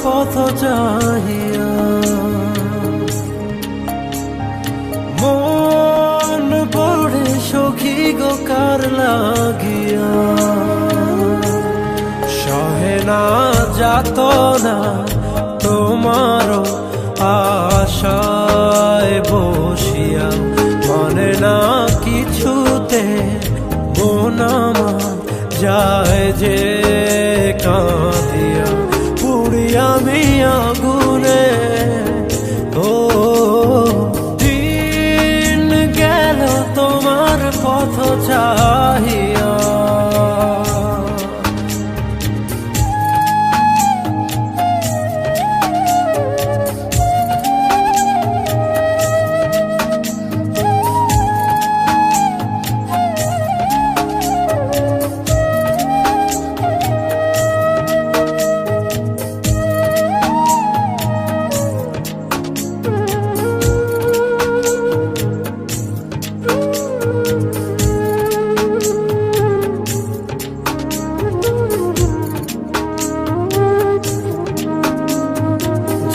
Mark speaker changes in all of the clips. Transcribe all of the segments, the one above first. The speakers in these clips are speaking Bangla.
Speaker 1: পথ চাহিয়া। মন পড়ে সখী গো কার লাগিয়া, সহে না যাতনা তোমার আশায় বসিয়া। মনে না কিছুতে মন আমার যায় যে কাঁদিয়া। পুড়ি আমি আগুনে, ও দিন গেল তোমার পথ চাহিয়া।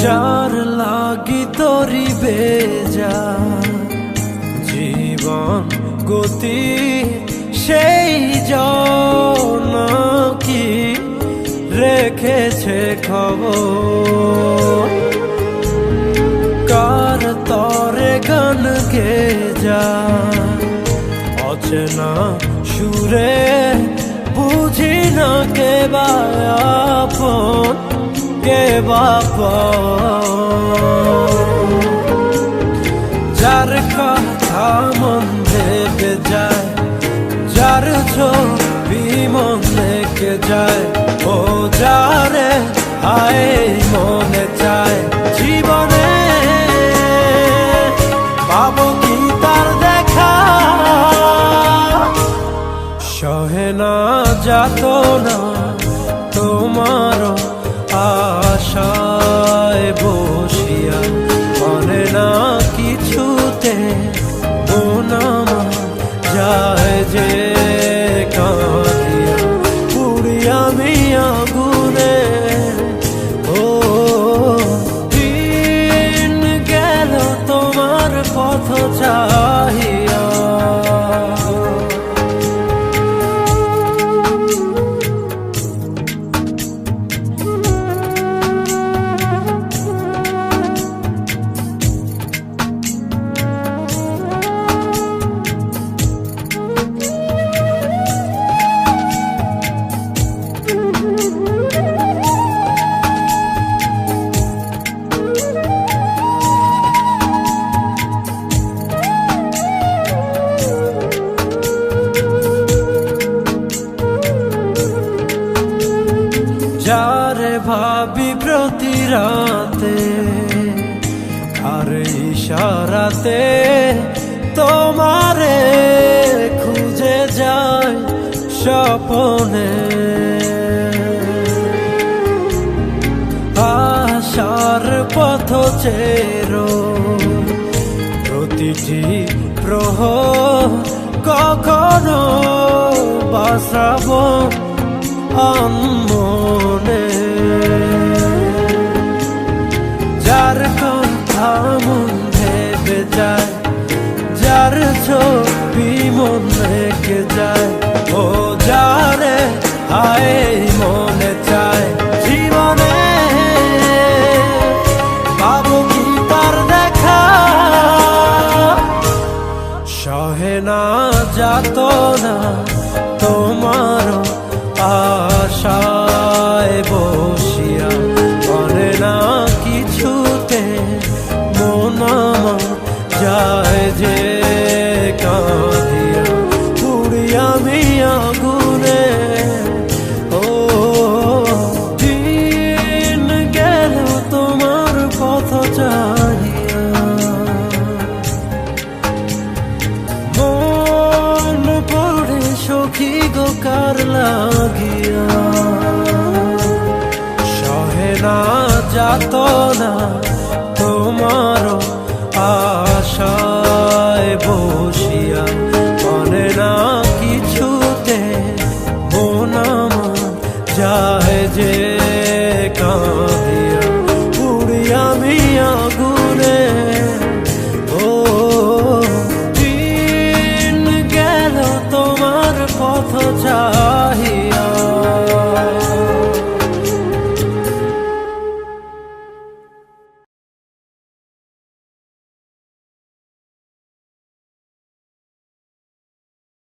Speaker 1: যার লাগি তরি বেজা জীবন গতি, সেই জন কি রেখেছে খবর। কার তরে গান গে যা অচেনা সুরে, বুঝি না কে বা আপন কে আপন। যার কথা মন ভেবে যায়, যার ছবি মন লেগে যায়, ও যারে আয় মনে চায়। জীবনে পাবো কি তার দেখা, সহে না যাতনা তোমার আশায় বসিয়া। মনে না কিছুতে মন আমার যায় যে কাঁদিয়া। পুড়ি আমি আগুনে, ও দিন গেল তোমার পথ চাহিয়া। যারে ভাবি প্রতি রাতে, আর ইশারাতে তোমারে খুঁজে যায় স্বপনে। আশার পথ চেরো প্রতিটি প্রহর, কখনো বাসাবো মনে। যার কথা মন ভেবে যায়, যার ছবি মন লেগে যায়, ও যারে আয় মনে চায়। জীবনে পাবো কি তার দেখা, সহে না যাতনা তোমার আশায় বসিয়া। মনে না কিছুতে মন আমার যায় যে কাঁদিয়া। পুড়ি আমি আগুনে, ও দিন গেল তোমার পথ চাহিয়া। মন পড়ে সখী গো কার লাগিয়া, সহে না যাতনা তোমার